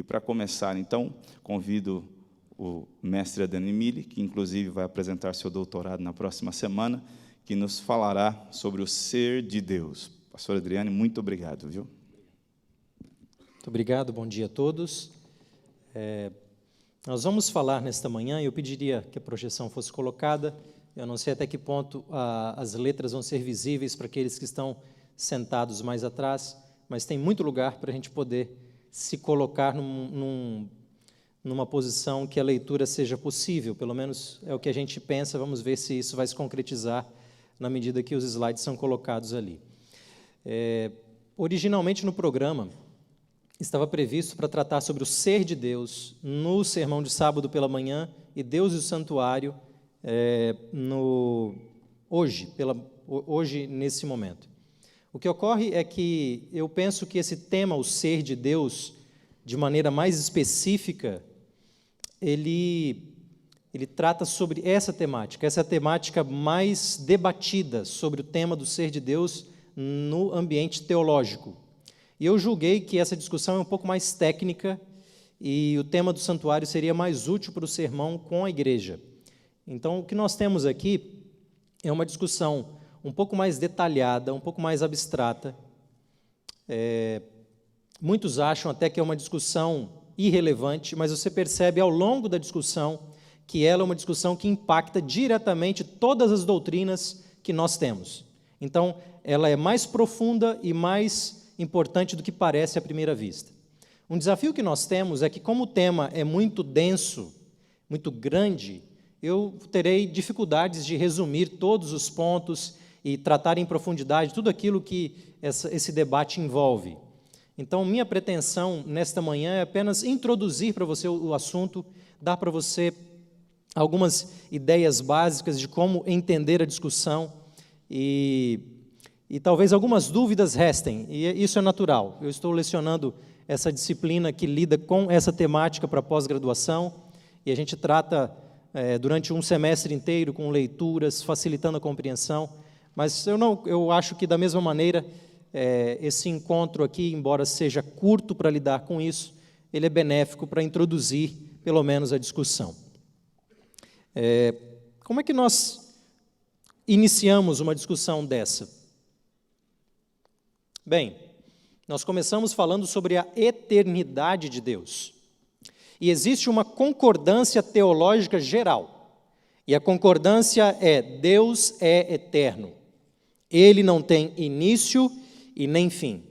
E para começar, então, convido o mestre Adriano Emílio, que inclusive vai apresentar seu doutorado na próxima semana, que nos falará sobre o ser de Deus. Pastor Adriano, muito obrigado, viu? Muito obrigado, bom dia a todos. Nós vamos falar nesta manhã, e eu pediria que a projeção fosse colocada. Eu não sei até que ponto as letras vão ser visíveis para aqueles que estão sentados mais atrás, mas tem muito lugar para a gente poder se colocar numa posição que a leitura seja possível, pelo menos é o que a gente pensa. Vamos ver se isso vai se concretizar na medida que os slides são colocados ali. Originalmente no programa estava previsto para tratar sobre o ser de Deus no sermão de sábado pela manhã e Deus e o santuário hoje, nesse momento. O que ocorre é que eu penso que esse tema, o ser de Deus, de maneira mais específica, ele trata sobre essa temática mais debatida sobre o tema do ser de Deus no ambiente teológico. E eu julguei que essa discussão é um pouco mais técnica e o tema do santuário seria mais útil para o sermão com a igreja. Então, o que nós temos aqui é uma discussão um pouco mais detalhada, um pouco mais abstrata. Muitos acham até que é uma discussão irrelevante, mas você percebe ao longo da discussão que ela é uma discussão que impacta diretamente todas as doutrinas que nós temos. Então, ela é mais profunda e mais importante do que parece à primeira vista. Um desafio que nós temos é que, como o tema é muito denso, muito grande, eu terei dificuldades de resumir todos os pontos e tratar em profundidade tudo aquilo que esse debate envolve. Então, minha pretensão nesta manhã é apenas introduzir para você o assunto, dar para você algumas ideias básicas de como entender a discussão e talvez algumas dúvidas restem, e isso é natural. Eu estou lecionando essa disciplina que lida com essa temática para pós-graduação, e a gente trata durante um semestre inteiro com leituras, facilitando a compreensão, mas eu acho que, da mesma maneira, esse encontro aqui, embora seja curto para lidar com isso, ele é benéfico para introduzir, pelo menos, a discussão. Como é que nós iniciamos uma discussão dessa? Bem, nós começamos falando sobre a eternidade de Deus. E existe uma concordância teológica geral. E a concordância é: Deus é eterno. Ele não tem início e nem fim.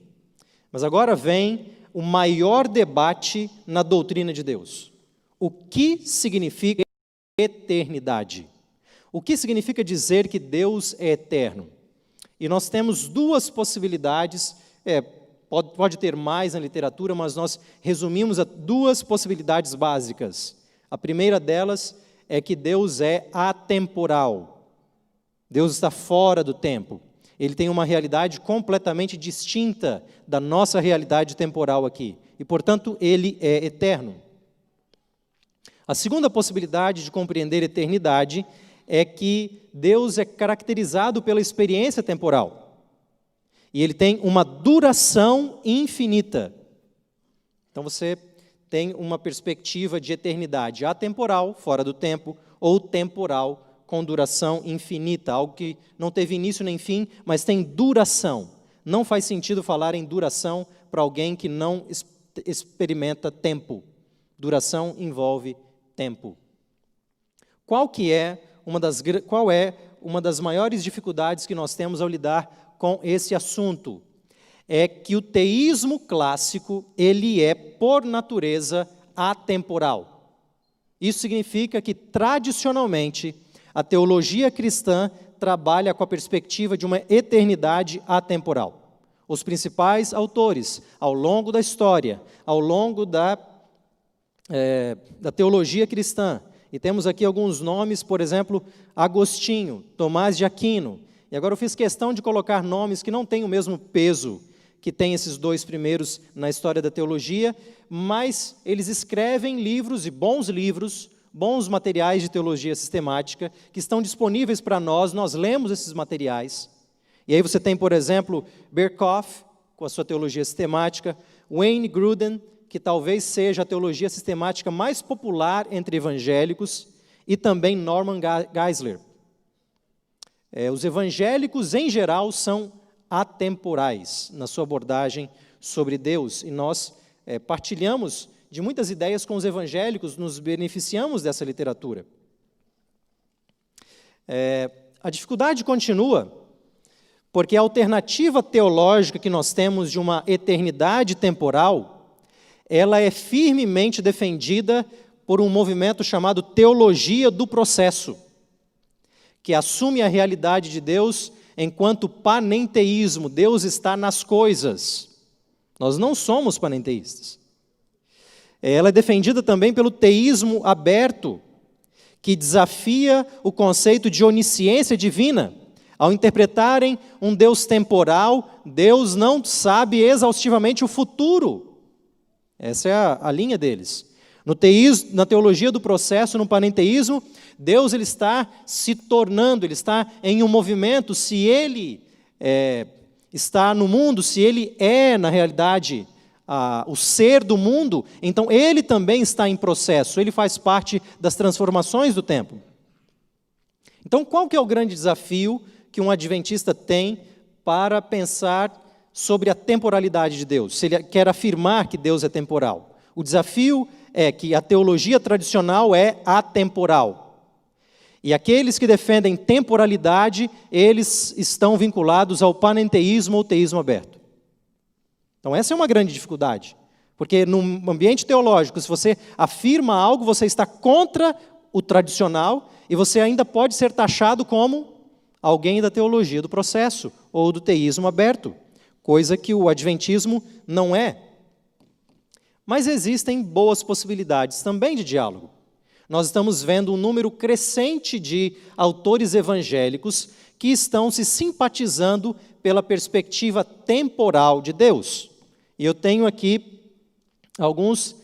Mas agora vem o maior debate na doutrina de Deus. O que significa eternidade? O que significa dizer que Deus é eterno? E nós temos duas possibilidades, pode ter mais na literatura, mas nós resumimos a duas possibilidades básicas. A primeira delas é que Deus é atemporal. Deus está fora do tempo. Ele tem uma realidade completamente distinta da nossa realidade temporal aqui. E, portanto, ele é eterno. A segunda possibilidade de compreender a eternidade é que Deus é caracterizado pela experiência temporal. E ele tem uma duração infinita. Então você tem uma perspectiva de eternidade atemporal, fora do tempo, ou temporal, com duração infinita, algo que não teve início nem fim, mas tem duração. Não faz sentido falar em duração para alguém que não experimenta tempo. Duração envolve tempo. Qual é uma das maiores dificuldades que nós temos ao lidar com esse assunto? É que o teísmo clássico, ele é, por natureza, atemporal. Isso significa que, tradicionalmente, a teologia cristã trabalha com a perspectiva de uma eternidade atemporal. Os principais autores, ao longo da história, ao longo da teologia cristã, e temos aqui alguns nomes, por exemplo, Agostinho, Tomás de Aquino. E agora eu fiz questão de colocar nomes que não têm o mesmo peso que tem esses dois primeiros na história da teologia, mas eles escrevem livros, e bons materiais de teologia sistemática, que estão disponíveis para nós lemos esses materiais. E aí você tem, por exemplo, Berkhof, com a sua teologia sistemática, Wayne Grudem, que talvez seja a teologia sistemática mais popular entre evangélicos, e também Norman Geisler. Os evangélicos, em geral, são atemporais na sua abordagem sobre Deus, e nós partilhamos de muitas ideias com os evangélicos, nos beneficiamos dessa literatura. A dificuldade continua, porque a alternativa teológica que nós temos de uma eternidade temporal, ela é firmemente defendida por um movimento chamado teologia do processo, que assume a realidade de Deus enquanto panenteísmo. Deus está nas coisas. Nós não somos panenteístas. Ela é defendida também pelo teísmo aberto, que desafia o conceito de onisciência divina. Ao interpretarem um Deus temporal, Deus não sabe exaustivamente o futuro. Essa é a linha deles. Na teologia do processo, no panenteísmo, Deus ele está se tornando, ele está em um movimento. Se ele está no mundo, se ele é, na realidade, o ser do mundo, então ele também está em processo, ele faz parte das transformações do tempo. Então, qual que é o grande desafio que um adventista tem para pensar sobre a temporalidade de Deus? Se ele quer afirmar que Deus é temporal. O desafio é que a teologia tradicional é atemporal. E aqueles que defendem temporalidade, eles estão vinculados ao panenteísmo ou teísmo aberto. Então essa é uma grande dificuldade, porque no ambiente teológico, se você afirma algo, você está contra o tradicional e você ainda pode ser taxado como alguém da teologia do processo ou do teísmo aberto, coisa que o adventismo não é. Mas existem boas possibilidades também de diálogo. Nós estamos vendo um número crescente de autores evangélicos que estão se simpatizando pela perspectiva temporal de Deus. E eu tenho aqui alguns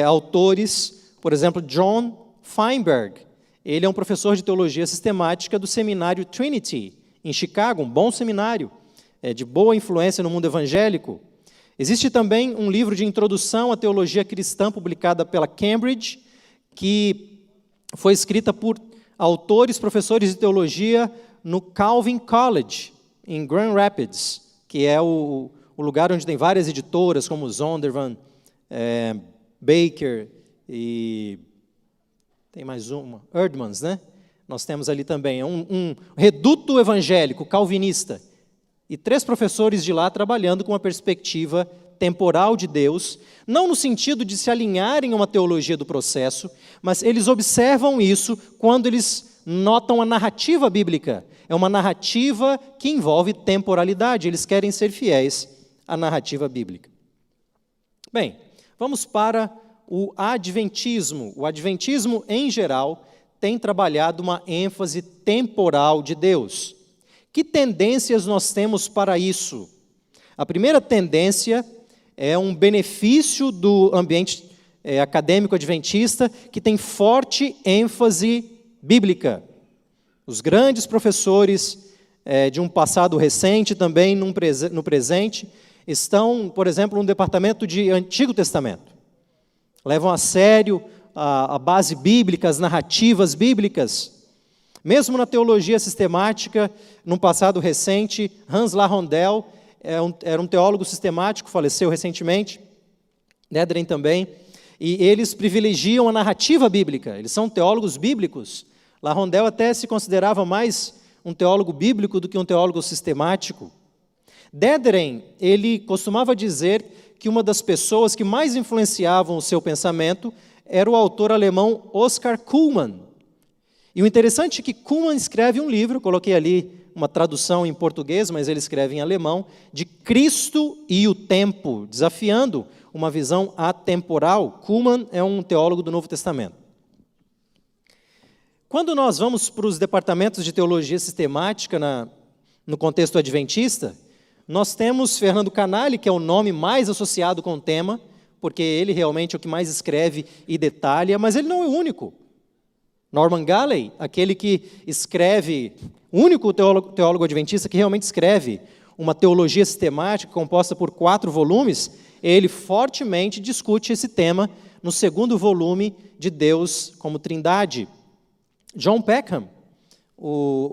autores, por exemplo, John Feinberg. Ele é um professor de teologia sistemática do seminário Trinity, em Chicago, um bom seminário, de boa influência no mundo evangélico. Existe também um livro de introdução à teologia cristã, publicada pela Cambridge, que foi escrita por autores, professores de teologia no Calvin College, em Grand Rapids, que é o lugar onde tem várias editoras, como Zondervan, Baker e tem mais uma, Eerdmans, né? Nós temos ali também um reduto evangélico, calvinista, e 3 professores de lá trabalhando com a perspectiva temporal de Deus, não no sentido de se alinharem a uma teologia do processo, mas eles observam isso quando eles notam a narrativa bíblica. É uma narrativa que envolve temporalidade, eles querem ser fiéis à narrativa bíblica. Bem, vamos para o adventismo. O adventismo, em geral, tem trabalhado uma ênfase temporal de Deus. Que tendências nós temos para isso? A primeira tendência é um benefício do ambiente acadêmico adventista que tem forte ênfase bíblica. Os grandes professores de um passado recente, também no presente, estão, por exemplo, no departamento de Antigo Testamento. Levam a sério a base bíblica, as narrativas bíblicas. Mesmo na teologia sistemática, num passado recente, Hans Larondel era um teólogo sistemático, faleceu recentemente, Nedren também, e eles privilegiam a narrativa bíblica, eles são teólogos bíblicos. Larondel até se considerava mais um teólogo bíblico do que um teólogo sistemático. Nedren, ele costumava dizer que uma das pessoas que mais influenciavam o seu pensamento era o autor alemão Oscar Cullmann. E o interessante é que Cullmann escreve um livro, coloquei ali uma tradução em português, mas ele escreve em alemão, de Cristo e o Tempo, desafiando uma visão atemporal. Cullmann é um teólogo do Novo Testamento. Quando nós vamos para os departamentos de teologia sistemática no contexto adventista, nós temos Fernando Canali, que é o nome mais associado com o tema, porque ele realmente é o que mais escreve e detalha, mas ele não é o único. Norman Galley, aquele que escreve, o único teólogo adventista que realmente escreve uma teologia sistemática composta por 4 volumes, ele fortemente discute esse tema no segundo volume de Deus como Trindade. John Peckham,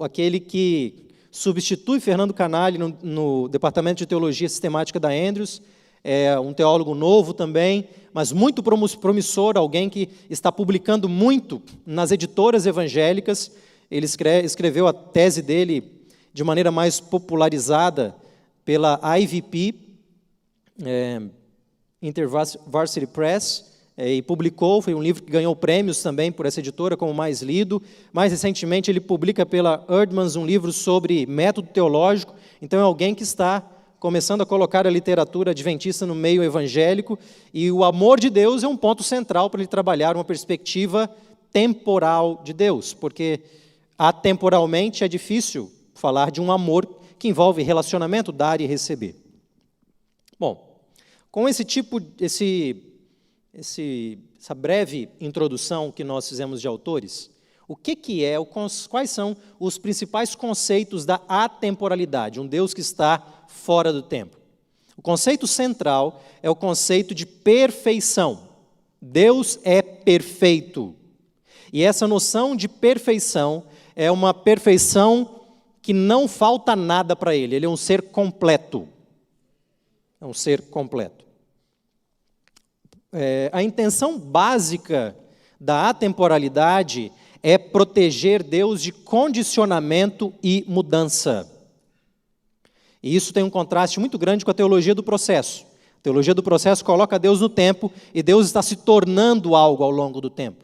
aquele que substitui Fernando Canali no Departamento de Teologia Sistemática da Andrews, é um teólogo novo também, mas muito promissor, alguém que está publicando muito nas editoras evangélicas. Ele escreveu a tese dele de maneira mais popularizada pela IVP, InterVarsity Press, e publicou, foi um livro que ganhou prêmios também por essa editora como mais lido. Mais recentemente ele publica pela Eerdmans um livro sobre método teológico. Então é alguém que está começando a colocar a literatura adventista no meio evangélico, e o amor de Deus é um ponto central para ele trabalhar uma perspectiva temporal de Deus, porque atemporalmente é difícil falar de um amor que envolve relacionamento, dar e receber. Bom, com essa breve introdução que nós fizemos de autores, quais são os principais conceitos da atemporalidade, um Deus que está fora do tempo? O conceito central é o conceito de perfeição. Deus é perfeito. E essa noção de perfeição é uma perfeição que não falta nada para ele. Ele é um ser completo. É um ser completo. A intenção básica da atemporalidade é proteger Deus de condicionamento e mudança. E isso tem um contraste muito grande com a teologia do processo. A teologia do processo coloca Deus no tempo e Deus está se tornando algo ao longo do tempo.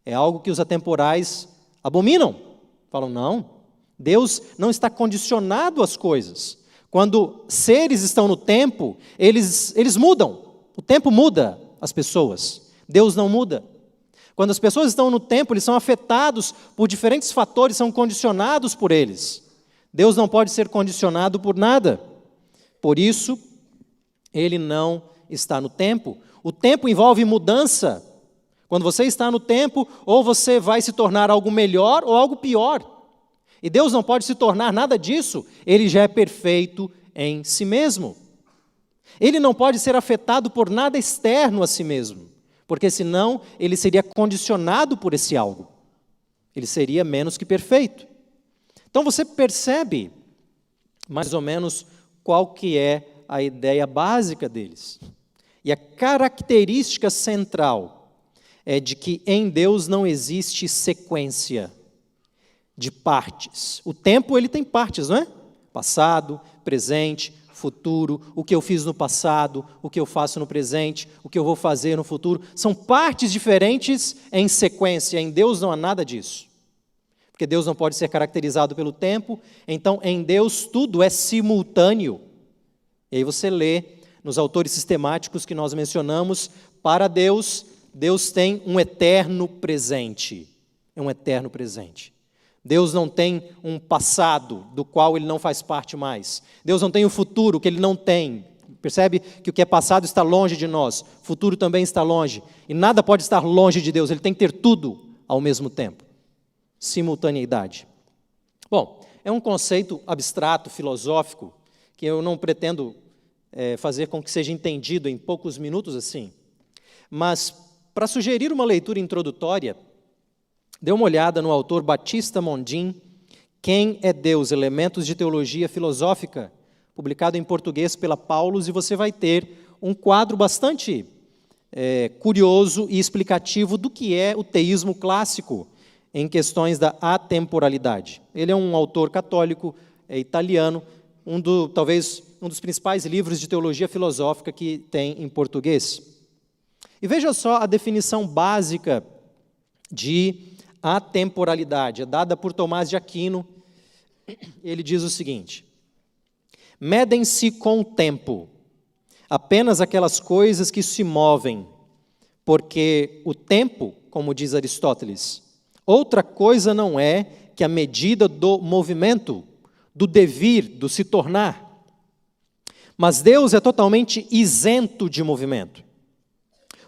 É algo que os atemporais abominam. Falam, não, Deus não está condicionado às coisas. Quando seres estão no tempo, eles mudam. O tempo muda as pessoas. Deus não muda. Quando as pessoas estão no tempo, eles são afetados por diferentes fatores, são condicionados por eles. Deus não pode ser condicionado por nada. Por isso, ele não está no tempo. O tempo envolve mudança. Quando você está no tempo, ou você vai se tornar algo melhor ou algo pior. E Deus não pode se tornar nada disso. Ele já é perfeito em si mesmo. Ele não pode ser afetado por nada externo a si mesmo, porque senão ele seria condicionado por esse algo. Ele seria menos que perfeito. Então você percebe mais ou menos qual que é a ideia básica deles. E a característica central é de que em Deus não existe sequência de partes. O tempo ele tem partes, não é? Passado, presente, futuro, o que eu fiz no passado, o que eu faço no presente, o que eu vou fazer no futuro. São partes diferentes em sequência. Em Deus não há nada disso. Porque Deus não pode ser caracterizado pelo tempo, então em Deus tudo é simultâneo. E aí você lê nos autores sistemáticos que nós mencionamos, para Deus, Deus tem um eterno presente. É um eterno presente. Deus não tem um passado do qual ele não faz parte mais. Deus não tem um futuro que ele não tem. Percebe que o que é passado está longe de nós, futuro também está longe. E nada pode estar longe de Deus, ele tem que ter tudo ao mesmo tempo. Simultaneidade. Bom, é um conceito abstrato, filosófico, que eu não pretendo fazer com que seja entendido em poucos minutos assim. Mas, para sugerir uma leitura introdutória, dê uma olhada no autor Batista Mondin, Quem é Deus? Elementos de Teologia Filosófica, publicado em português pela Paulus, e você vai ter um quadro bastante curioso e explicativo do que é o teísmo clássico em questões da atemporalidade. Ele é um autor católico, italiano, talvez um dos principais livros de teologia filosófica que tem em português. E veja só a definição básica de atemporalidade, é dada por Tomás de Aquino. Ele diz o seguinte: medem-se com o tempo apenas aquelas coisas que se movem, porque o tempo, como diz Aristóteles, outra coisa não é que a medida do movimento, do devir, do se tornar. Mas Deus é totalmente isento de movimento.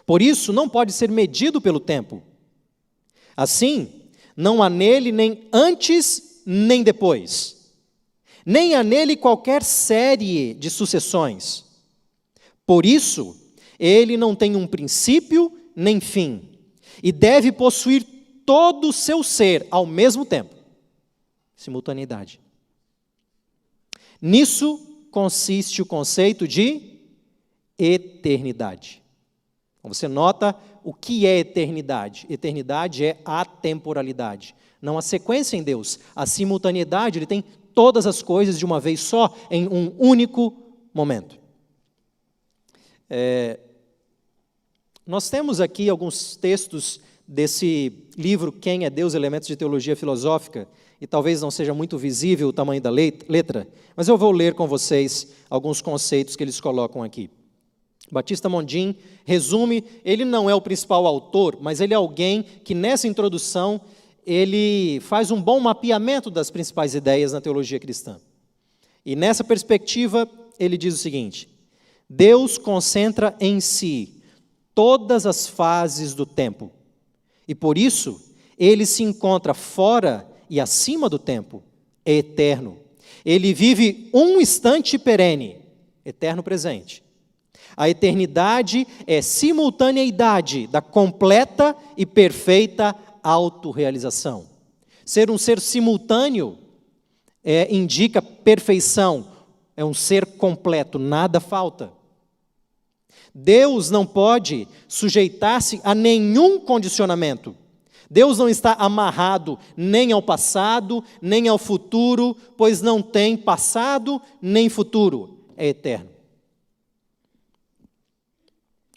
Por isso, não pode ser medido pelo tempo. Assim, não há nele nem antes, nem depois. Nem há nele qualquer série de sucessões. Por isso, ele não tem um princípio nem fim, e deve possuir todo o seu ser ao mesmo tempo. Simultaneidade. Nisso consiste o conceito de eternidade. Você nota o que é eternidade? Eternidade é atemporalidade. Não há sequência em Deus. A simultaneidade, ele tem todas as coisas de uma vez só, em um único momento. Nós temos aqui alguns textos desse livro, Quem é Deus? Elementos de Teologia Filosófica, e talvez não seja muito visível o tamanho da letra, mas eu vou ler com vocês alguns conceitos que eles colocam aqui. Batista Mondin resume, ele não é o principal autor, mas ele é alguém que nessa introdução, ele faz um bom mapeamento das principais ideias na teologia cristã. E nessa perspectiva, ele diz o seguinte: Deus concentra em si todas as fases do tempo, e por isso, ele se encontra fora e acima do tempo, é eterno. Ele vive um instante perene, eterno presente. A eternidade é simultaneidade da completa e perfeita autorrealização. Ser um ser simultâneo indica perfeição, é um ser completo, nada falta. Deus não pode sujeitar-se a nenhum condicionamento. Deus não está amarrado nem ao passado, nem ao futuro, pois não tem passado nem futuro, é eterno.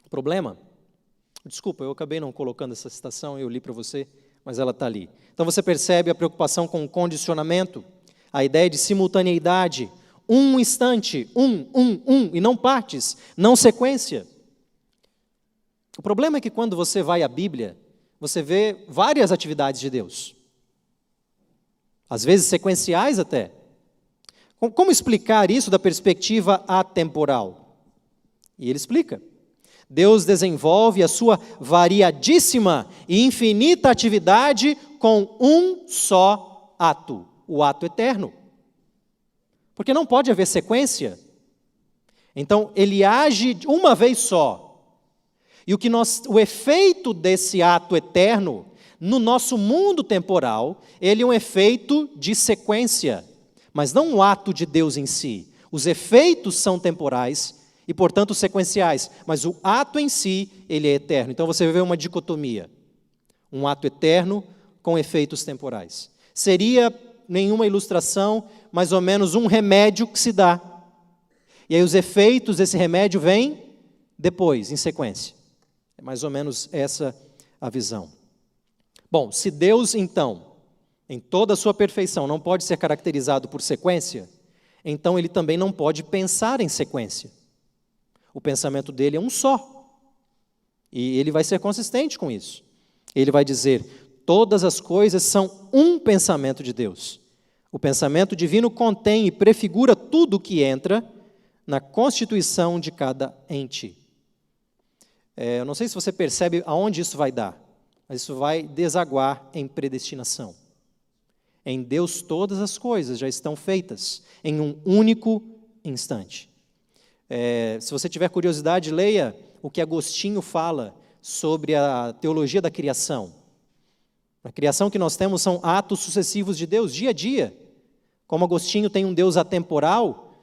O problema, desculpa, eu acabei não colocando essa citação, eu li para você, mas ela está ali. Então você percebe a preocupação com o condicionamento, a ideia de simultaneidade, um instante, e não partes, não sequência. O problema é que quando você vai à Bíblia, você vê várias atividades de Deus, às vezes sequenciais até. Como explicar isso da perspectiva atemporal? E ele explica. Deus desenvolve a sua variadíssima e infinita atividade com um só ato, o ato eterno. Porque não pode haver sequência. Então, ele age uma vez só. E o efeito desse ato eterno, no nosso mundo temporal, ele é um efeito de sequência, mas não um ato de Deus em si. Os efeitos são temporais e, portanto, sequenciais, mas o ato em si, ele é eterno. Então, você vê uma dicotomia, um ato eterno com efeitos temporais. Seria nenhuma ilustração, mais ou menos um remédio que se dá. E aí os efeitos desse remédio vêm depois, em sequência. É mais ou menos essa a visão. Bom, se Deus, então, em toda a sua perfeição, não pode ser caracterizado por sequência, então ele também não pode pensar em sequência. O pensamento dele é um só. E ele vai ser consistente com isso. Ele vai dizer, todas as coisas são um pensamento de Deus. O pensamento divino contém e prefigura tudo o que entra na constituição de cada ente. Eu não sei se você percebe aonde isso vai dar, mas isso vai desaguar em predestinação. Em Deus todas as coisas já estão feitas em um único instante. Se você tiver curiosidade, leia o que Agostinho fala sobre a teologia da criação. A criação que nós temos são atos sucessivos de Deus, dia a dia. Como Agostinho tem um Deus atemporal,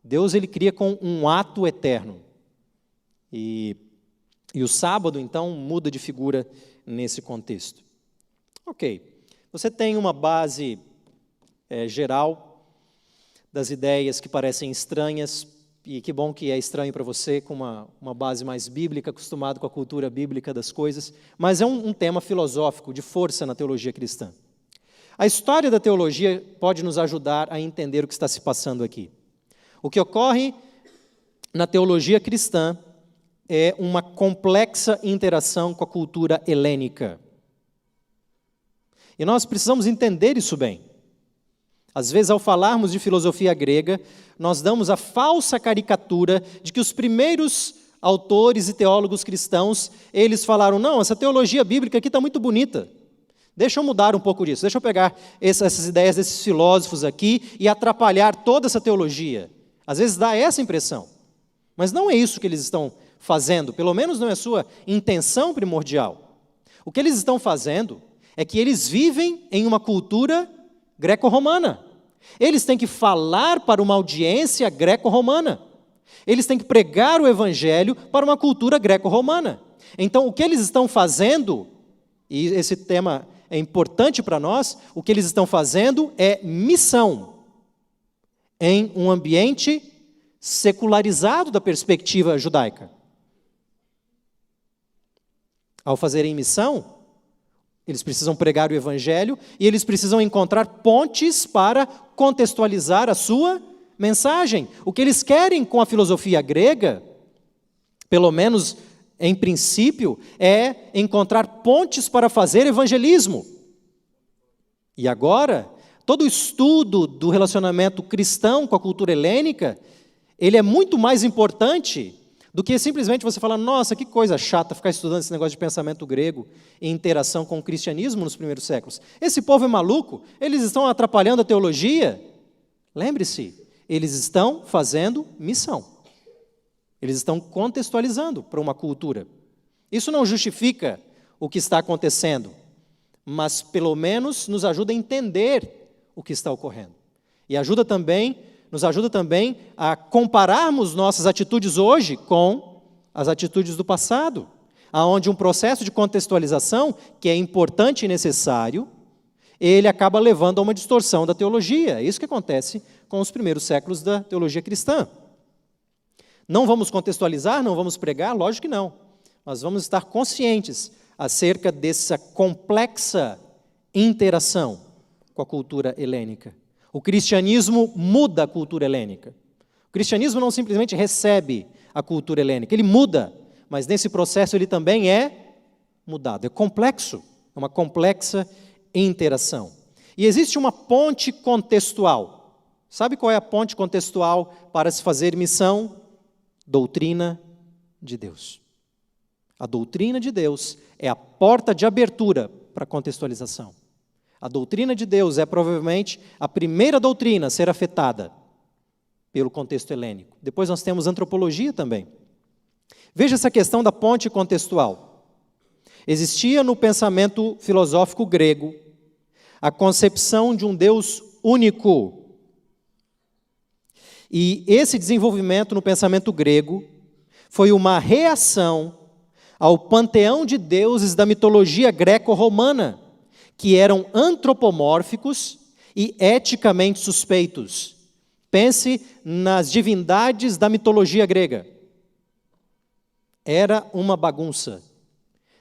Deus ele cria com um ato eterno. E o sábado, então, muda de figura nesse contexto. Ok, você tem uma base geral das ideias que parecem estranhas, e que bom que é estranho para você, com uma base mais bíblica, acostumado com a cultura bíblica das coisas, mas é um tema filosófico de força na teologia cristã. A história da teologia pode nos ajudar a entender o que está se passando aqui. O que ocorre na teologia cristã é uma complexa interação com a cultura helênica. E nós precisamos entender isso bem. Às vezes, ao falarmos de filosofia grega, nós damos a falsa caricatura de que os primeiros autores e teólogos cristãos, eles falaram, não, essa teologia bíblica aqui está muito bonita. Deixa eu mudar um pouco disso, deixa eu pegar essas ideias desses filósofos aqui e atrapalhar toda essa teologia. Às vezes dá essa impressão. Mas não é isso que eles estão fazendo, pelo menos não é a sua intenção primordial. O que eles estão fazendo é que eles vivem em uma cultura greco-romana. Eles têm que falar para uma audiência greco-romana. Eles têm que pregar o evangelho para uma cultura greco-romana. Então, o que eles estão fazendo, e esse tema é importante para nós, o que eles estão fazendo é missão em um ambiente secularizado da perspectiva judaica. Ao fazerem missão, eles precisam pregar o evangelho e eles precisam encontrar pontes para contextualizar a sua mensagem. O que eles querem com a filosofia grega, pelo menos em princípio, é encontrar pontes para fazer evangelismo. E agora, todo o estudo do relacionamento cristão com a cultura helênica, ele é muito mais importante do que simplesmente você falar, nossa, que coisa chata ficar estudando esse negócio de pensamento grego e interação com o cristianismo nos primeiros séculos. Esse povo é maluco, eles estão atrapalhando a teologia. Lembre-se, eles estão fazendo missão. Eles estão contextualizando para uma cultura. Isso não justifica o que está acontecendo, mas pelo menos nos ajuda a entender o que está ocorrendo. E nos ajuda também a compararmos nossas atitudes hoje com as atitudes do passado, onde um processo de contextualização, que é importante e necessário, ele acaba levando a uma distorção da teologia. É isso que acontece com os primeiros séculos da teologia cristã. Não vamos contextualizar, não vamos pregar? Lógico que não. Mas vamos estar conscientes acerca dessa complexa interação com a cultura helênica. O cristianismo muda a cultura helênica. O cristianismo não simplesmente recebe a cultura helênica, ele muda, mas nesse processo ele também é mudado. É complexo, é uma complexa interação. E existe uma ponte contextual. Sabe qual é a ponte contextual para se fazer missão? Doutrina de Deus. A doutrina de Deus é a porta de abertura para a contextualização. A doutrina de Deus é provavelmente a primeira doutrina a ser afetada pelo contexto helênico. Depois nós temos antropologia também. Veja essa questão da ponte contextual. Existia no pensamento filosófico grego a concepção de um Deus único. E esse desenvolvimento no pensamento grego foi uma reação ao panteão de deuses da mitologia greco-romana, que eram antropomórficos e eticamente suspeitos. Pense nas divindades da mitologia grega. Era uma bagunça.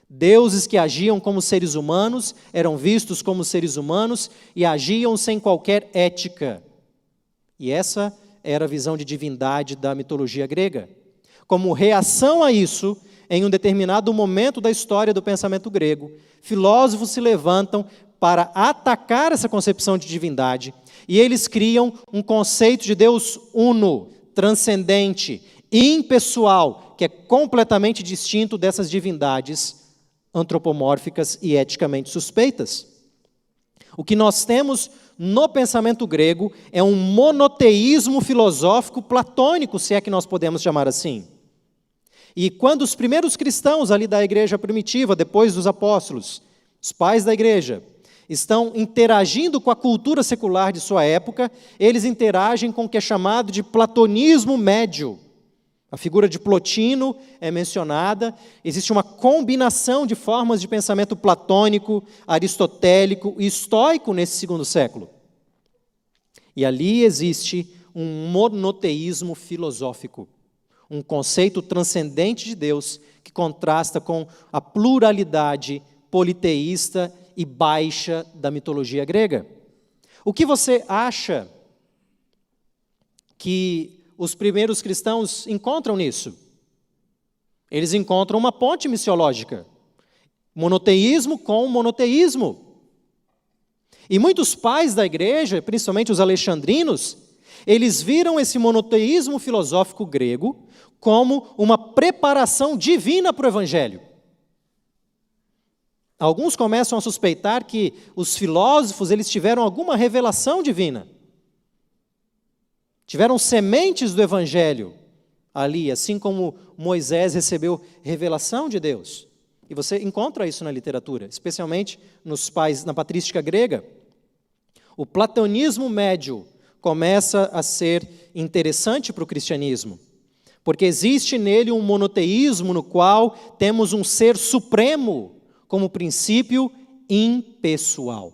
Deuses que agiam como seres humanos, eram vistos como seres humanos e agiam sem qualquer ética. E essa era a visão de divindade da mitologia grega. Como reação a isso, em um determinado momento da história do pensamento grego, filósofos se levantam para atacar essa concepção de divindade e eles criam um conceito de Deus uno, transcendente, impessoal, que é completamente distinto dessas divindades antropomórficas e eticamente suspeitas. O que nós temos no pensamento grego é um monoteísmo filosófico platônico, se é que nós podemos chamar assim. E quando os primeiros cristãos ali da igreja primitiva, depois dos apóstolos, os pais da igreja, estão interagindo com a cultura secular de sua época, eles interagem com o que é chamado de platonismo médio. A figura de Plotino é mencionada, existe uma combinação de formas de pensamento platônico, aristotélico e estoico nesse segundo século. E ali existe um monoteísmo filosófico, um conceito transcendente de Deus que contrasta com a pluralidade politeísta e baixa da mitologia grega. O que você acha que os primeiros cristãos encontram nisso? Eles encontram uma ponte missiológica. Monoteísmo com monoteísmo. E muitos pais da igreja, principalmente os alexandrinos, eles viram esse monoteísmo filosófico grego como uma preparação divina para o evangelho. Alguns começam a suspeitar que os filósofos eles tiveram alguma revelação divina. Tiveram sementes do evangelho ali, assim como Moisés recebeu revelação de Deus. E você encontra isso na literatura, especialmente na patrística grega. O platonismo médio começa a ser interessante para o cristianismo, porque existe nele um monoteísmo no qual temos um ser supremo como princípio impessoal.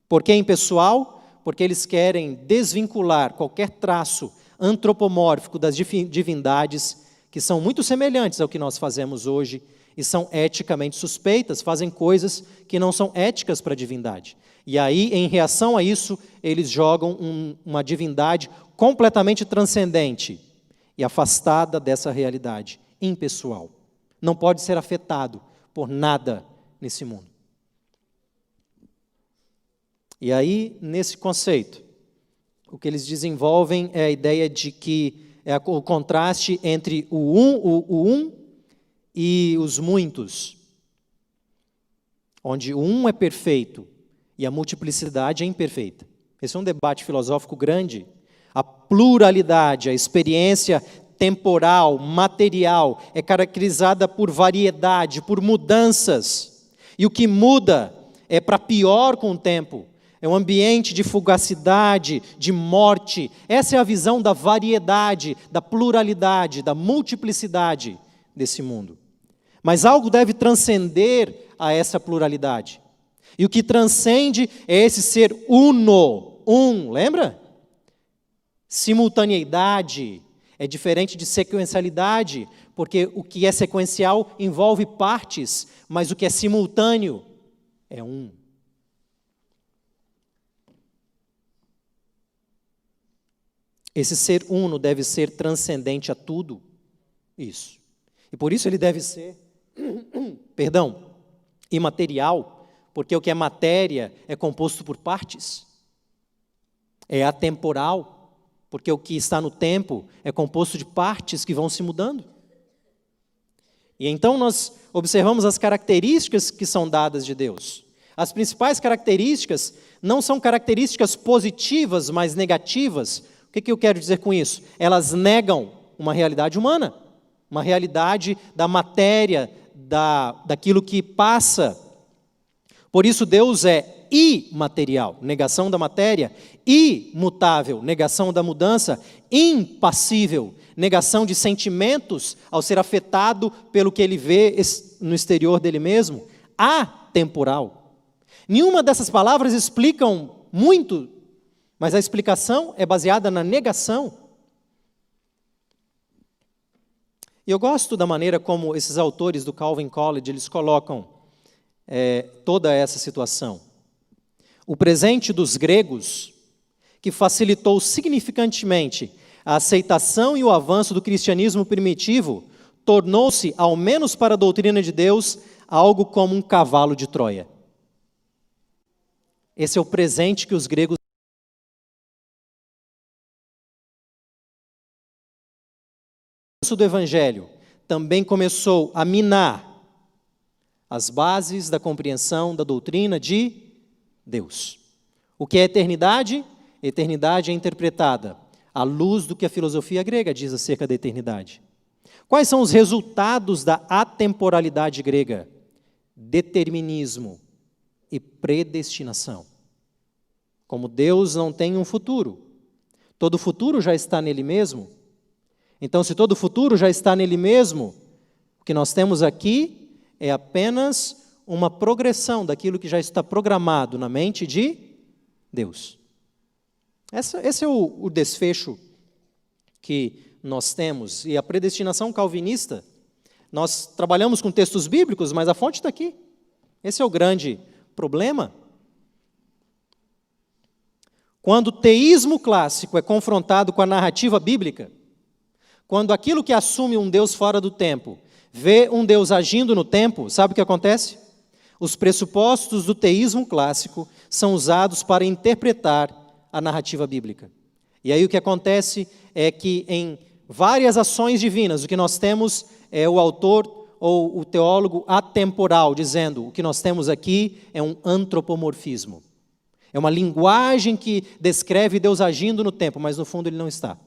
Por que impessoal? Porque eles querem desvincular qualquer traço antropomórfico das divindades, que são muito semelhantes ao que nós fazemos hoje, e são eticamente suspeitas, fazem coisas que não são éticas para a divindade. E aí, em reação a isso, eles jogam uma divindade completamente transcendente e afastada dessa realidade, impessoal. Não pode ser afetado por nada nesse mundo. E aí, nesse conceito, o que eles desenvolvem é a ideia de que é o contraste entre o um e os muitos, onde o um é perfeito e a multiplicidade é imperfeita. Esse é um debate filosófico grande. A pluralidade, a experiência temporal, material, é caracterizada por variedade, por mudanças. E o que muda é para pior com o tempo. É um ambiente de fugacidade, de morte. Essa é a visão da variedade, da pluralidade, da multiplicidade desse mundo. Mas algo deve transcender a essa pluralidade. E o que transcende é esse ser uno, lembra? Simultaneidade é diferente de sequencialidade, porque o que é sequencial envolve partes, mas o que é simultâneo é um. Esse ser uno deve ser transcendente a tudo isso. E por isso ele deve ser, imaterial, porque o que é matéria é composto por partes. É atemporal, porque o que está no tempo é composto de partes que vão se mudando. E então nós observamos as características que são dadas de Deus. As principais características não são características positivas, mas negativas. O que eu quero dizer com isso? Elas negam uma realidade humana, uma realidade da matéria, daquilo que passa. Por isso Deus é imaterial, negação da matéria, imutável, negação da mudança, impassível, negação de sentimentos ao ser afetado pelo que ele vê no exterior dele mesmo, atemporal. Nenhuma dessas palavras explicam muito, mas a explicação é baseada na negação. E eu gosto da maneira como esses autores do Calvin College, eles colocam toda essa situação. O presente dos gregos, que facilitou significantemente a aceitação e o avanço do cristianismo primitivo, tornou-se, ao menos para a doutrina de Deus, algo como um cavalo de Troia. Esse é o presente que os gregos do Evangelho também começou a minar as bases da compreensão da doutrina de Deus. O que é eternidade? Eternidade é interpretada à luz do que a filosofia grega diz acerca da eternidade. Quais são os resultados da atemporalidade grega? Determinismo e predestinação. Como Deus não tem um futuro, todo futuro já está nele mesmo. Então, se todo futuro já está nele mesmo, o que nós temos aqui é apenas uma progressão daquilo que já está programado na mente de Deus. Esse é o desfecho que nós temos. E a predestinação calvinista, nós trabalhamos com textos bíblicos, mas a fonte está aqui. Esse é o grande problema. Quando o teísmo clássico é confrontado com a narrativa bíblica, quando aquilo que assume um Deus fora do tempo vê um Deus agindo no tempo, sabe o que acontece? Os pressupostos do teísmo clássico são usados para interpretar a narrativa bíblica. E aí o que acontece é que em várias ações divinas, o que nós temos é o autor ou o teólogo atemporal, dizendo o que nós temos aqui é um antropomorfismo. É uma linguagem que descreve Deus agindo no tempo, mas no fundo ele não está.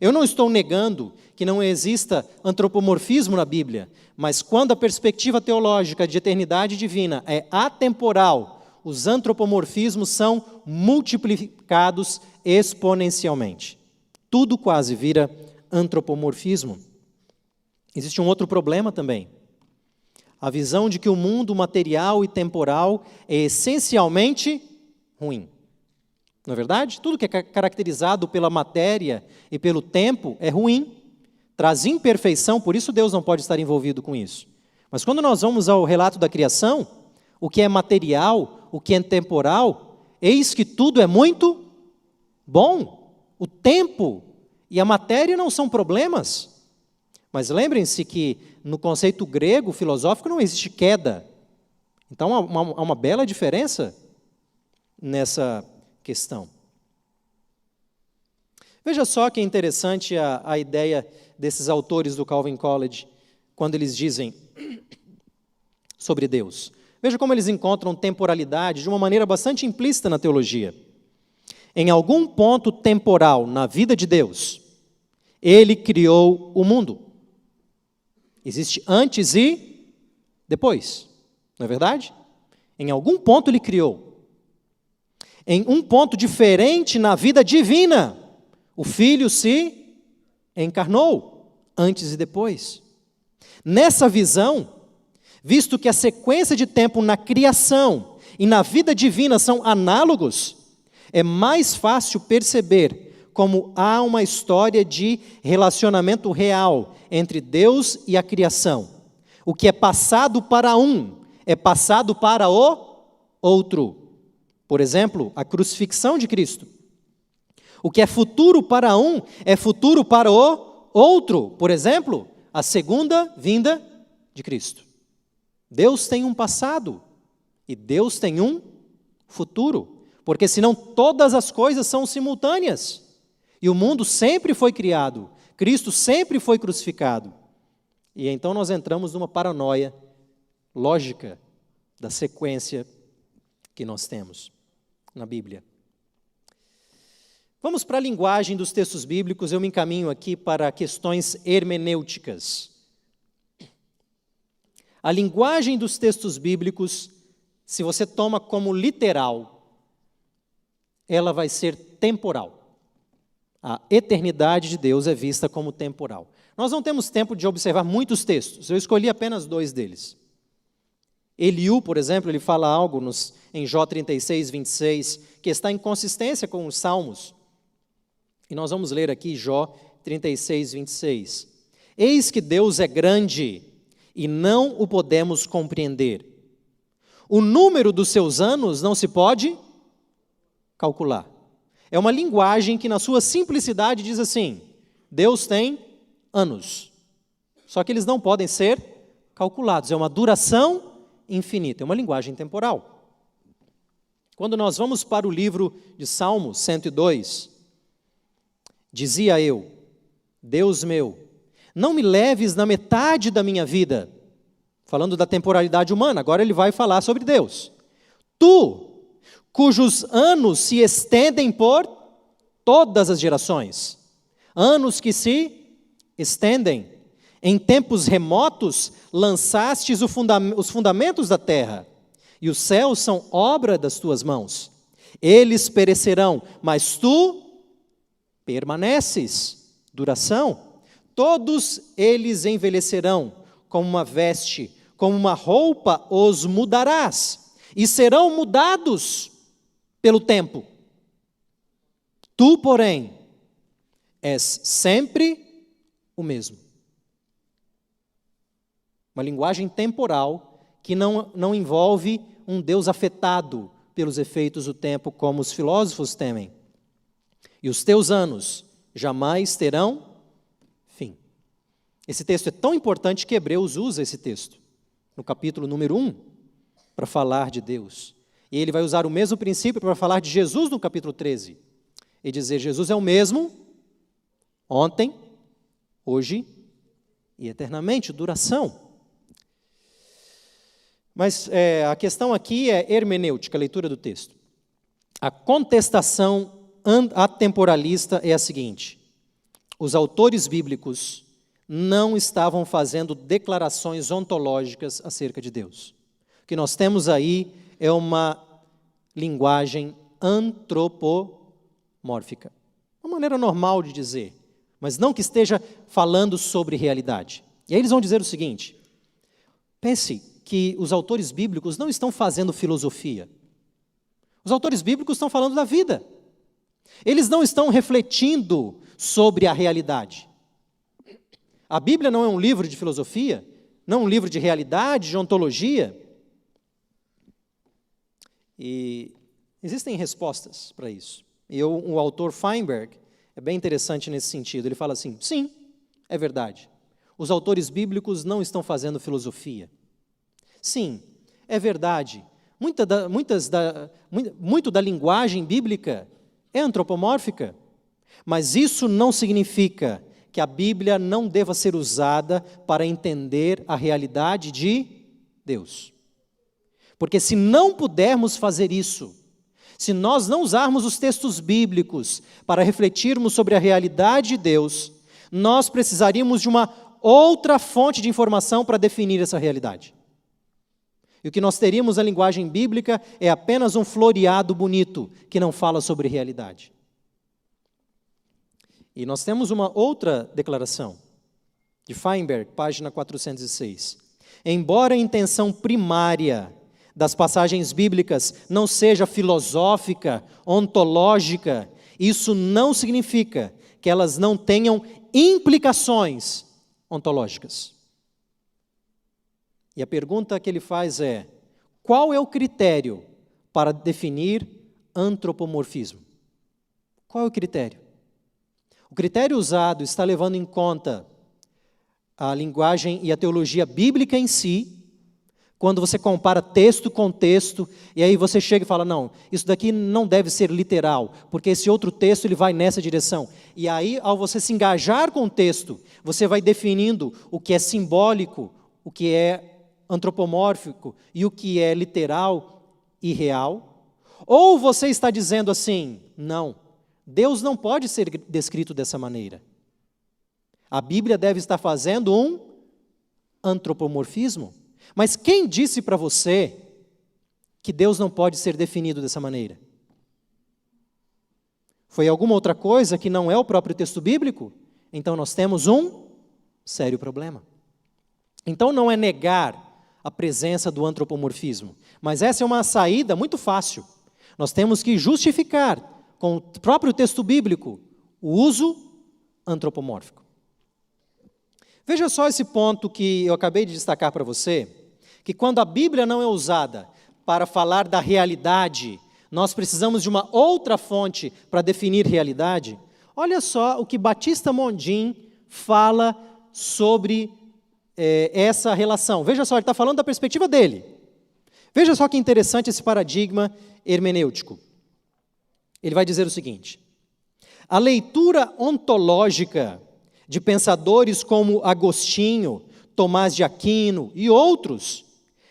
Eu não estou negando que não exista antropomorfismo na Bíblia, mas quando a perspectiva teológica de eternidade divina é atemporal, os antropomorfismos são multiplicados exponencialmente. Tudo quase vira antropomorfismo. Existe um outro problema também. A visão de que o mundo material e temporal é essencialmente ruim. Não é verdade? Tudo que é caracterizado pela matéria e pelo tempo é ruim, traz imperfeição, por isso Deus não pode estar envolvido com isso. Mas quando nós vamos ao relato da criação, o que é material, o que é temporal, eis que tudo é muito bom. O tempo e a matéria não são problemas. Mas lembrem-se que no conceito grego, filosófico, não existe queda. Então há uma bela diferença nessa questão. Veja só que é interessante a ideia desses autores do Calvin College, quando eles dizem sobre Deus. Veja como eles encontram temporalidade de uma maneira bastante implícita na teologia. Em algum ponto temporal na vida de Deus, Ele criou o mundo. Existe antes e depois, não é verdade? Em algum ponto Ele criou. Em um ponto diferente na vida divina, o Filho se encarnou, antes e depois. Nessa visão, visto que a sequência de tempo na criação e na vida divina são análogos, é mais fácil perceber como há uma história de relacionamento real entre Deus e a criação. O que é passado para um é passado para o outro. Por exemplo, a crucifixão de Cristo. O que é futuro para um é futuro para o outro. Por exemplo, a segunda vinda de Cristo. Deus tem um passado e Deus tem um futuro, porque senão todas as coisas são simultâneas. E o mundo sempre foi criado, Cristo sempre foi crucificado. E então nós entramos numa paranoia lógica da sequência que nós temos na Bíblia. Vamos para a linguagem dos textos bíblicos, eu me encaminho aqui para questões hermenêuticas. A linguagem dos textos bíblicos, se você toma como literal, ela vai ser temporal. A eternidade de Deus é vista como temporal. Nós não temos tempo de observar muitos textos, eu escolhi apenas 2 deles. Eliú, por exemplo, ele fala algo em Jó 36, 26, que está em consistência com os Salmos. E nós vamos ler aqui Jó 36, 26. Eis que Deus é grande e não o podemos compreender. O número dos seus anos não se pode calcular. É uma linguagem que, na sua simplicidade, diz assim: Deus tem anos, só que eles não podem ser calculados. É uma duração infinita, é uma linguagem temporal. Quando nós vamos para o livro de Salmos 102, dizia eu, Deus meu, não me leves na metade da minha vida, falando da temporalidade humana, agora ele vai falar sobre Deus. Tu, cujos anos se estendem por todas as gerações, anos que se estendem, em tempos remotos lançastes os fundamentos da terra, e os céus são obra das tuas mãos. Eles perecerão, mas tu permaneces. Duração. Todos eles envelhecerão, como uma veste, como uma roupa os mudarás, e serão mudados pelo tempo. Tu, porém, és sempre o mesmo. Uma linguagem temporal que não envolve um Deus afetado pelos efeitos do tempo, como os filósofos temem. E os teus anos jamais terão fim. Esse texto é tão importante que Hebreus usa esse texto, no capítulo número 1, para falar de Deus. E ele vai usar o mesmo princípio para falar de Jesus no capítulo 13. E dizer, Jesus é o mesmo ontem, hoje e eternamente, duração. Mas a questão aqui é hermenêutica, a leitura do texto. A contestação atemporalista é a seguinte: os autores bíblicos não estavam fazendo declarações ontológicas acerca de Deus. O que nós temos aí é uma linguagem antropomórfica. Uma maneira normal de dizer, mas não que esteja falando sobre realidade. E aí eles vão dizer o seguinte: pense que os autores bíblicos não estão fazendo filosofia. Os autores bíblicos estão falando da vida. Eles não estão refletindo sobre a realidade. A Bíblia não é um livro de filosofia, não é um livro de realidade, de ontologia. E existem respostas para isso. E o autor Feinberg é bem interessante nesse sentido. Ele fala assim: sim, é verdade. Os autores bíblicos não estão fazendo filosofia. Sim, é verdade. Muito da linguagem bíblica é antropomórfica. Mas isso não significa que a Bíblia não deva ser usada para entender a realidade de Deus. Porque se não pudermos fazer isso, se nós não usarmos os textos bíblicos para refletirmos sobre a realidade de Deus, nós precisaríamos de uma outra fonte de informação para definir essa realidade. E o que nós teríamos na linguagem bíblica é apenas um floreado bonito que não fala sobre realidade. E nós temos uma outra declaração, de Feinberg, página 406. Embora a intenção primária das passagens bíblicas não seja filosófica, ontológica, isso não significa que elas não tenham implicações ontológicas. E a pergunta que ele faz é: qual é o critério para definir antropomorfismo? Qual é o critério? O critério usado está levando em conta a linguagem e a teologia bíblica em si, quando você compara texto com texto, e aí você chega e fala: não, isso daqui não deve ser literal, porque esse outro texto ele vai nessa direção. E aí, ao você se engajar com o texto, você vai definindo o que é simbólico, o que é antropomórfico e o que é literal e real. Ou você está dizendo assim: não, Deus não pode ser descrito dessa maneira. A Bíblia deve estar fazendo um antropomorfismo. Mas quem disse para você que Deus não pode ser definido dessa maneira? Foi alguma outra coisa que não é o próprio texto bíblico? Então nós temos um sério problema. Então não é negar a presença do antropomorfismo, mas essa é uma saída muito fácil. Nós temos que justificar com o próprio texto bíblico o uso antropomórfico. Veja só esse ponto que eu acabei de destacar para você, que quando a Bíblia não é usada para falar da realidade, nós precisamos de uma outra fonte para definir realidade. Olha só o que Batista Mondin fala sobre essa relação. Veja só, ele está falando da perspectiva dele. Veja só que interessante esse paradigma hermenêutico. Ele vai dizer o seguinte: a leitura ontológica de pensadores como Agostinho, Tomás de Aquino e outros,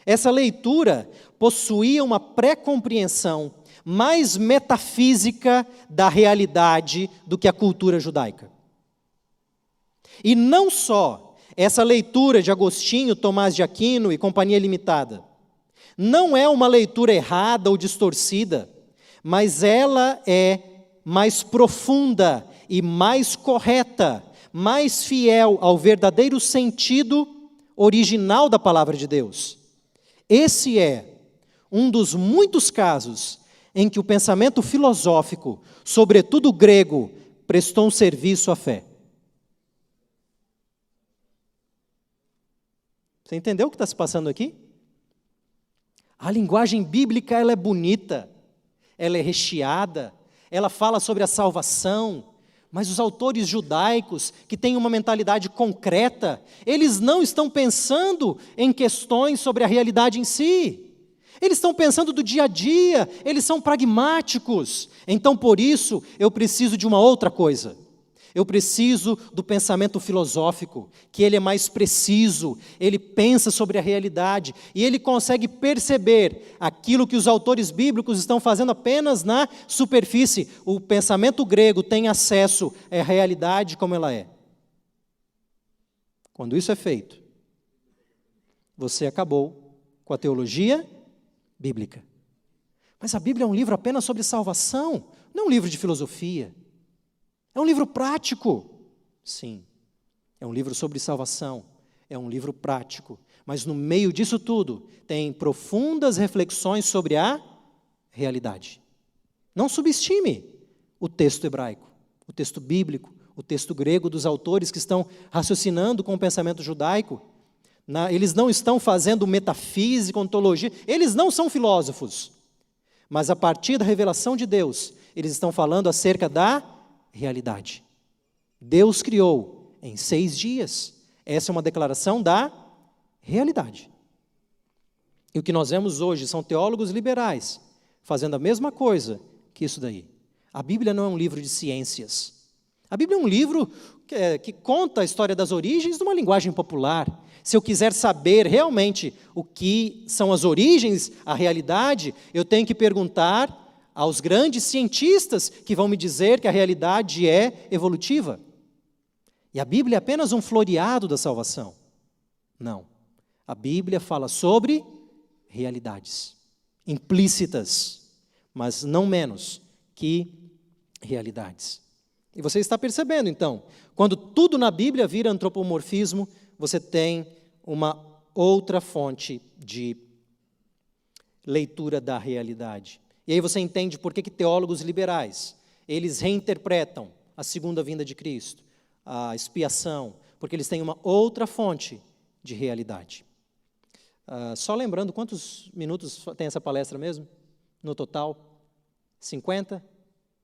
essa leitura possuía uma pré-compreensão mais metafísica da realidade do que a cultura judaica. E não só essa leitura de Agostinho, Tomás de Aquino e Companhia Limitada não é uma leitura errada ou distorcida, mas ela é mais profunda e mais correta, mais fiel ao verdadeiro sentido original da palavra de Deus. Esse é um dos muitos casos em que o pensamento filosófico, sobretudo o grego, prestou um serviço à fé. Você entendeu o que está se passando aqui? A linguagem bíblica ela é bonita, ela é recheada, ela fala sobre a salvação, mas os autores judaicos, que têm uma mentalidade concreta, eles não estão pensando em questões sobre a realidade em si. Eles estão pensando do dia a dia, eles são pragmáticos. Então, por isso, eu preciso de uma outra coisa. Eu preciso do pensamento filosófico, que ele é mais preciso, ele pensa sobre a realidade e ele consegue perceber aquilo que os autores bíblicos estão fazendo apenas na superfície. O pensamento grego tem acesso à realidade como ela é. Quando isso é feito, você acabou com a teologia bíblica. Mas a Bíblia é um livro apenas sobre salvação, não é um livro de filosofia. É um livro prático. Sim, é um livro sobre salvação, é um livro prático. Mas no meio disso tudo, tem profundas reflexões sobre a realidade. Não subestime o texto hebraico, o texto bíblico, o texto grego dos autores que estão raciocinando com o pensamento judaico. Eles não estão fazendo metafísica, ontologia, eles não são filósofos. Mas a partir da revelação de Deus, eles estão falando acerca da realidade. Deus criou em 6 dias. Essa é uma declaração da realidade. E o que nós vemos hoje são teólogos liberais fazendo a mesma coisa que isso daí. A Bíblia não é um livro de ciências. A Bíblia é um livro que conta a história das origens numa linguagem popular. Se eu quiser saber realmente o que são as origens, a realidade, eu tenho que perguntar aos grandes cientistas que vão me dizer que a realidade é evolutiva. E a Bíblia é apenas um floreado da salvação. Não. A Bíblia fala sobre realidades implícitas, mas não menos que realidades. E você está percebendo, então, quando tudo na Bíblia vira antropomorfismo, você tem uma outra fonte de leitura da realidade. E aí você entende por que teólogos liberais, eles reinterpretam a segunda vinda de Cristo, a expiação, porque eles têm uma outra fonte de realidade. Só lembrando, quantos minutos tem essa palestra mesmo? No total? 50?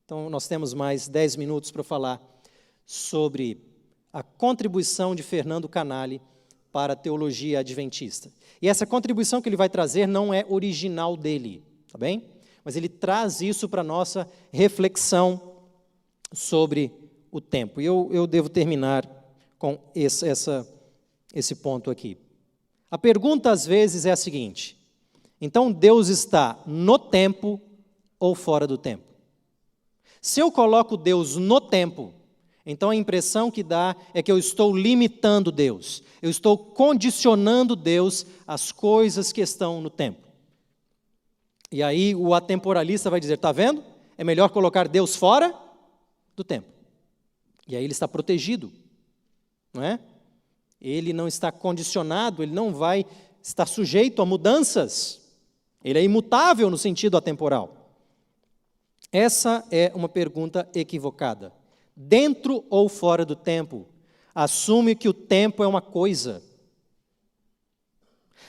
Então, nós temos mais 10 minutos para falar sobre a contribuição de Fernando Canali para a teologia adventista. E essa contribuição que ele vai trazer não é original dele, tá bem? Mas ele traz isso para a nossa reflexão sobre o tempo. E eu devo terminar com esse ponto aqui. A pergunta, às vezes, é a seguinte: então Deus está no tempo ou fora do tempo? Se eu coloco Deus no tempo, então a impressão que dá é que eu estou limitando Deus, eu estou condicionando Deus às coisas que estão no tempo. E aí o atemporalista vai dizer, está vendo? É melhor colocar Deus fora do tempo. E aí ele está protegido, não é? Ele não está condicionado, ele não vai estar sujeito a mudanças. Ele é imutável no sentido atemporal. Essa é uma pergunta equivocada. Dentro ou fora do tempo, assume que o tempo é uma coisa.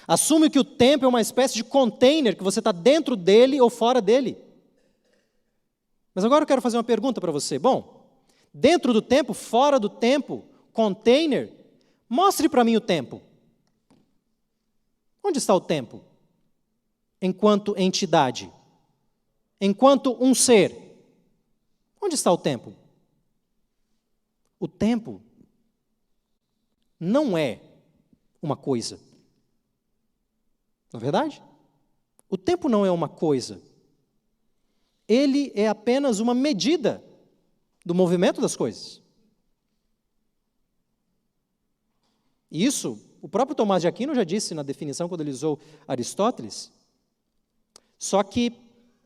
Assume que o tempo é uma espécie de container, que você está dentro dele ou fora dele. Mas agora eu quero fazer uma pergunta para você. Bom, dentro do tempo, fora do tempo, container, mostre para mim o tempo. Onde está o tempo? Enquanto entidade. Enquanto um ser. Onde está o tempo? O tempo não é uma coisa. Não é verdade? O tempo não é uma coisa. Ele é apenas uma medida do movimento das coisas. Isso, o próprio Tomás de Aquino já disse na definição quando ele usou Aristóteles. Só que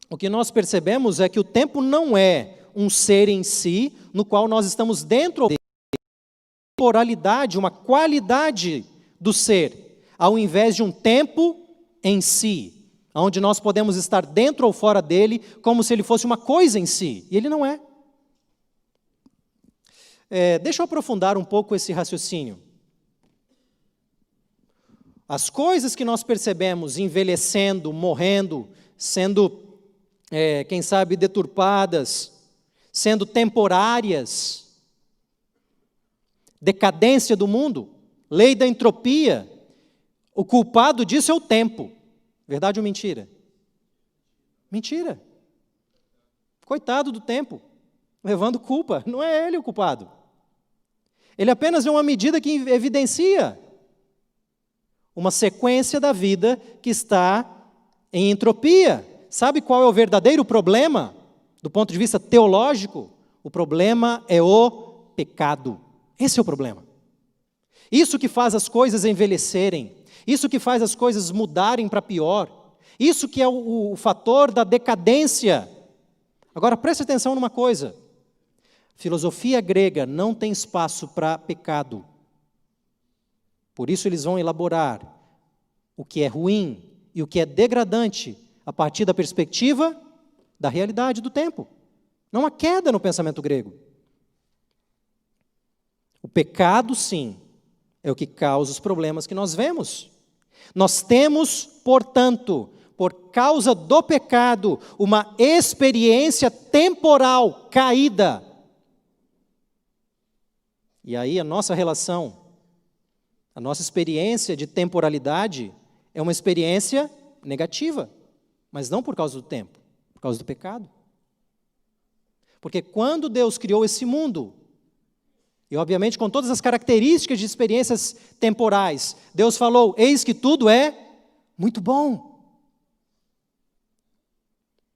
o que nós percebemos é que o tempo não é um ser em si, no qual nós estamos dentro dele. Uma temporalidade, uma qualidade do ser, ao invés de um tempo em si, onde nós podemos estar dentro ou fora dele, como se ele fosse uma coisa em si, e ele não é. Deixa eu aprofundar um pouco esse raciocínio. As coisas que nós percebemos envelhecendo, morrendo, sendo, quem sabe, deturpadas, sendo temporárias, decadência do mundo, lei da entropia, o culpado disso é o tempo. Verdade ou mentira? Mentira. Coitado do tempo, levando culpa. Não é ele o culpado. Ele apenas é uma medida que evidencia uma sequência da vida que está em entropia. Sabe qual é o verdadeiro problema, do ponto de vista teológico? O problema é o pecado. Esse é o problema. Isso que faz as coisas envelhecerem, isso que faz as coisas mudarem para pior, isso que é o fator da decadência. Agora, preste atenção numa coisa. Filosofia grega não tem espaço para pecado. Por isso eles vão elaborar o que é ruim e o que é degradante a partir da perspectiva da realidade do tempo. Não há queda no pensamento grego. O pecado, sim, é o que causa os problemas que nós vemos. Nós temos, portanto, por causa do pecado, uma experiência temporal caída. E aí a nossa relação, a nossa experiência de temporalidade é uma experiência negativa, mas não por causa do tempo, por causa do pecado. Porque quando Deus criou esse mundo, e obviamente com todas as características de experiências temporais, Deus falou, eis que tudo é muito bom.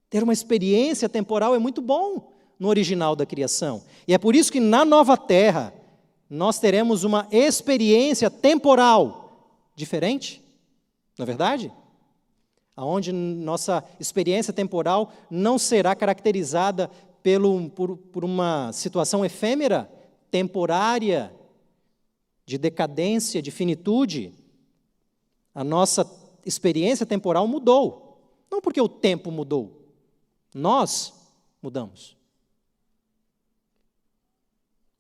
Ter uma experiência temporal é muito bom no original da criação. E é por isso que na nova terra, nós teremos uma experiência temporal diferente, não é verdade? Onde nossa experiência temporal não será caracterizada por uma situação efêmera, temporária, de decadência, de finitude. A nossa experiência temporal mudou. Não porque o tempo mudou, nós mudamos.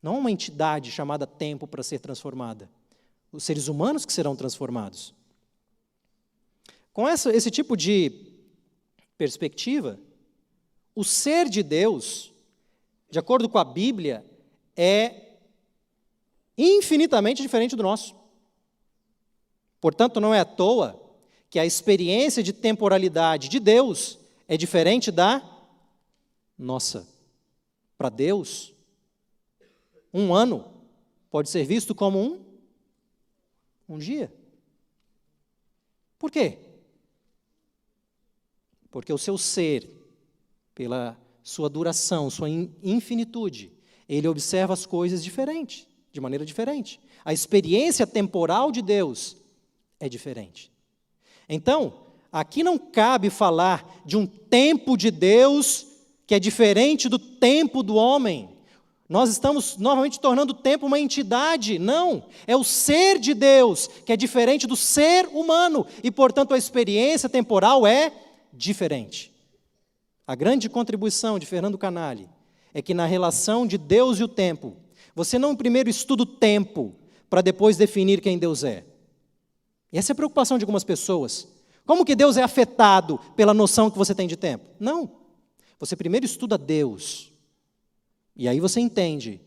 Não há uma entidade chamada tempo para ser transformada. Os seres humanos que serão transformados. Com esse tipo de perspectiva, o ser de Deus, de acordo com a Bíblia, é infinitamente diferente do nosso. Portanto, não é à toa que a experiência de temporalidade de Deus é diferente da nossa. Para Deus, um ano pode ser visto como um dia. Por quê? Porque o seu ser, pela sua duração, sua infinitude, ele observa as coisas diferente, de maneira diferente. A experiência temporal de Deus é diferente. Então, aqui não cabe falar de um tempo de Deus que é diferente do tempo do homem. Nós estamos novamente tornando o tempo uma entidade. Não, é o ser de Deus que é diferente do ser humano e, portanto, a experiência temporal é diferente. A grande contribuição de Fernando Canali é que na relação de Deus e o tempo, você não primeiro estuda o tempo para depois definir quem Deus é. E essa é a preocupação de algumas pessoas. Como que Deus é afetado pela noção que você tem de tempo? Não. Você primeiro estuda Deus. E aí você entende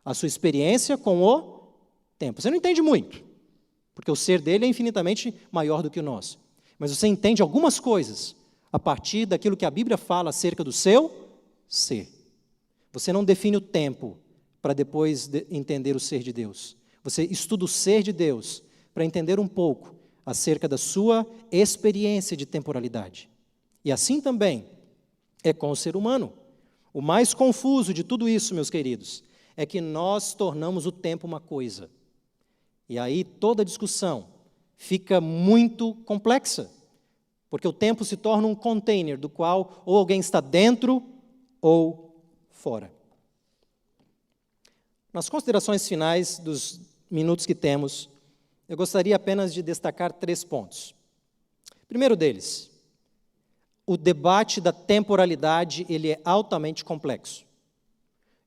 a sua experiência com o tempo. Você não entende muito, porque o ser dele é infinitamente maior do que o nosso. Mas você entende algumas coisas a partir daquilo que a Bíblia fala acerca do seu ser. Você não define o tempo para depois entender o ser de Deus. Você estuda o ser de Deus para entender um pouco acerca da sua experiência de temporalidade. E assim também é com o ser humano. O mais confuso de tudo isso, meus queridos, é que nós tornamos o tempo uma coisa. E aí toda a discussão fica muito complexa, porque o tempo se torna um container do qual ou alguém está dentro ou fora. Nas considerações finais dos minutos que temos, eu gostaria apenas de destacar 3 pontos. Primeiro deles, o debate da temporalidade ele é altamente complexo.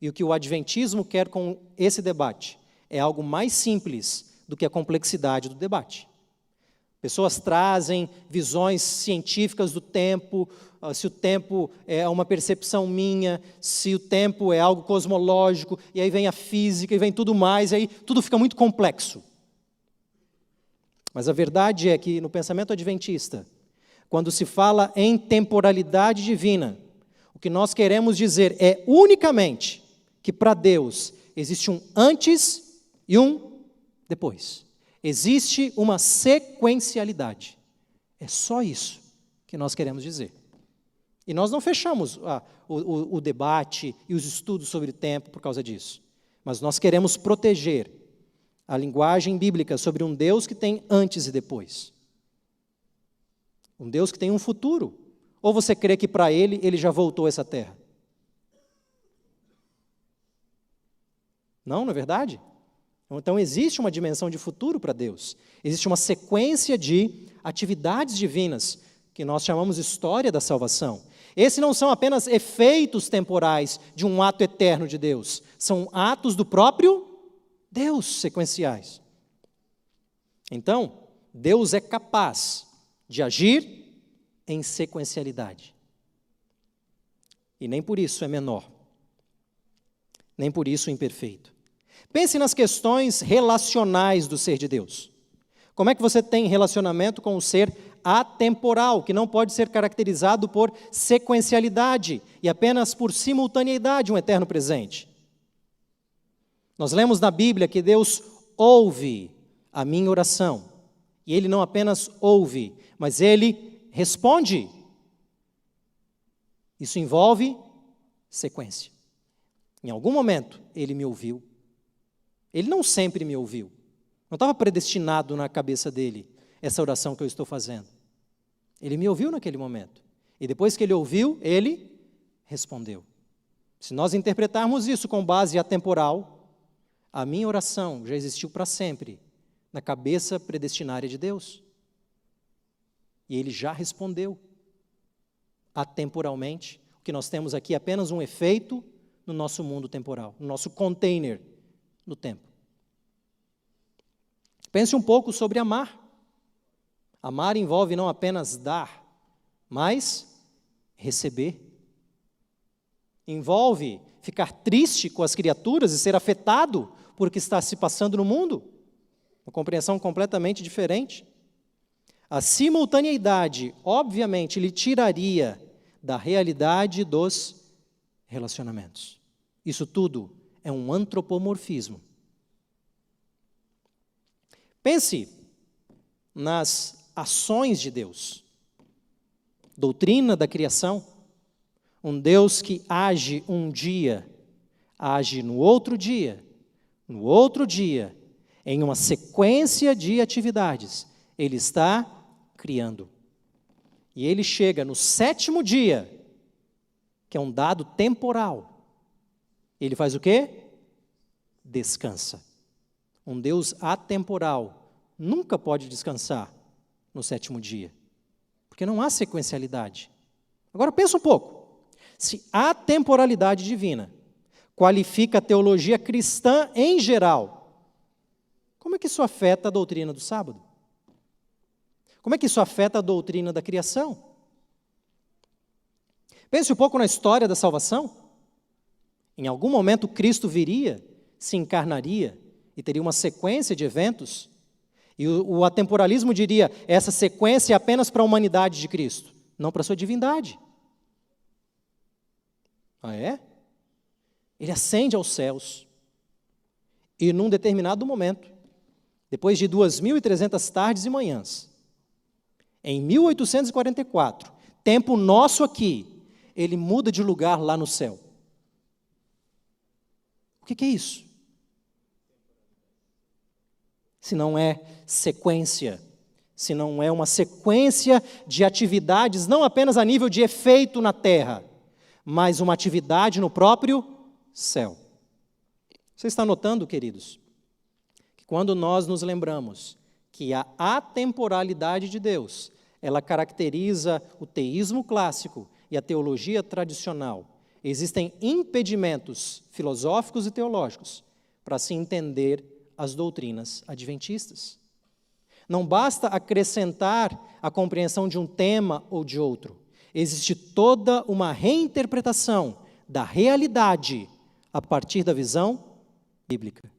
E o que o adventismo quer com esse debate é algo mais simples do que a complexidade do debate. Pessoas trazem visões científicas do tempo, se o tempo é uma percepção minha, se o tempo é algo cosmológico, e aí vem a física, e vem tudo mais, e aí tudo fica muito complexo. Mas a verdade é que no pensamento adventista, quando se fala em temporalidade divina, o que nós queremos dizer é unicamente que para Deus existe um antes e um depois. Existe uma sequencialidade. É só isso que nós queremos dizer. E nós não fechamos o debate e os estudos sobre o tempo por causa disso. Mas nós queremos proteger a linguagem bíblica sobre um Deus que tem antes e depois. Um Deus que tem um futuro. Ou você crê que para ele já voltou a essa terra? Não é verdade? Então existe uma dimensão de futuro para Deus. Existe uma sequência de atividades divinas que nós chamamos de história da salvação. Esses não são apenas efeitos temporais de um ato eterno de Deus. São atos do próprio Deus sequenciais. Então, Deus é capaz de agir em sequencialidade. E nem por isso é menor. Nem por isso imperfeito. Pense nas questões relacionais do ser de Deus. Como é que você tem relacionamento com o ser atemporal, que não pode ser caracterizado por sequencialidade e apenas por simultaneidade, um eterno presente? Nós lemos na Bíblia que Deus ouve a minha oração. E Ele não apenas ouve, mas Ele responde. Isso envolve sequência. Em algum momento, Ele me ouviu. Ele não sempre me ouviu. Não estava predestinado na cabeça dele essa oração que eu estou fazendo. Ele me ouviu naquele momento. E depois que Ele ouviu, Ele respondeu. Se nós interpretarmos isso com base atemporal, a minha oração já existiu para sempre na cabeça predestinária de Deus. E Ele já respondeu atemporalmente. O que nós temos aqui é apenas um efeito no nosso mundo temporal, no nosso container no tempo. Pense um pouco sobre amar. Amar envolve não apenas dar, mas receber. Envolve ficar triste com as criaturas e ser afetado por o que está se passando no mundo. Uma compreensão completamente diferente. A simultaneidade, obviamente, lhe tiraria da realidade dos relacionamentos. Isso tudo é um antropomorfismo. Pense nas ações de Deus. Doutrina da criação. Um Deus que age um dia, age no outro dia, em uma sequência de atividades. Ele está criando. E Ele chega no 7º dia, que é um dado temporal. Ele faz o quê? Descansa. Um Deus atemporal nunca pode descansar no 7º dia, porque não há sequencialidade. Agora pensa um pouco. Se a temporalidade divina qualifica a teologia cristã em geral, como é que isso afeta a doutrina do sábado? Como é que isso afeta a doutrina da criação? Pense um pouco na história da salvação. Em algum momento Cristo viria, se encarnaria e teria uma sequência de eventos. E o atemporalismo diria, essa sequência é apenas para a humanidade de Cristo, não para a sua divindade. Ah, é? Ele ascende aos céus. E num determinado momento, depois de 2.300 tardes e manhãs, em 1844, tempo nosso aqui, Ele muda de lugar lá no céu. O que é isso? Se não é sequência, se não é uma sequência de atividades, não apenas a nível de efeito na terra, mas uma atividade no próprio céu. Você está notando, queridos, que quando nós nos lembramos que a atemporalidade de Deus, ela caracteriza o teísmo clássico e a teologia tradicional, existem impedimentos filosóficos e teológicos para se entender as doutrinas adventistas. Não basta acrescentar a compreensão de um tema ou de outro. Existe toda uma reinterpretação da realidade a partir da visão bíblica.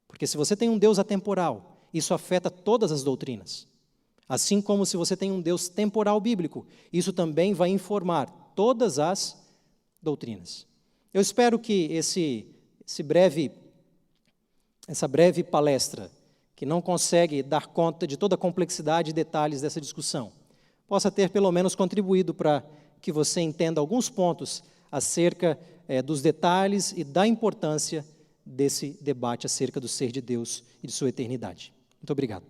Porque se você tem um Deus atemporal, isso afeta todas as doutrinas. Assim como se você tem um Deus temporal bíblico, isso também vai informar todas as doutrinas. Eu espero que esse breve essa breve palestra, que não consegue dar conta de toda a complexidade e detalhes dessa discussão, possa ter pelo menos contribuído para que você entenda alguns pontos acerca dos detalhes e da importância desse debate acerca do ser de Deus e de sua eternidade. Muito obrigado.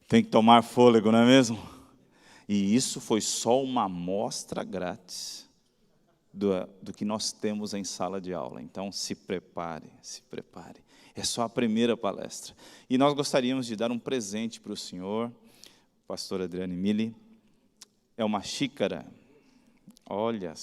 Tem que tomar fôlego, não é mesmo? E isso foi só uma amostra grátis do que nós temos em sala de aula. Então, se prepare, se prepare. É só a primeira palestra. E nós gostaríamos de dar um presente para o senhor, pastor Adriane Mille. É uma xícara. Olha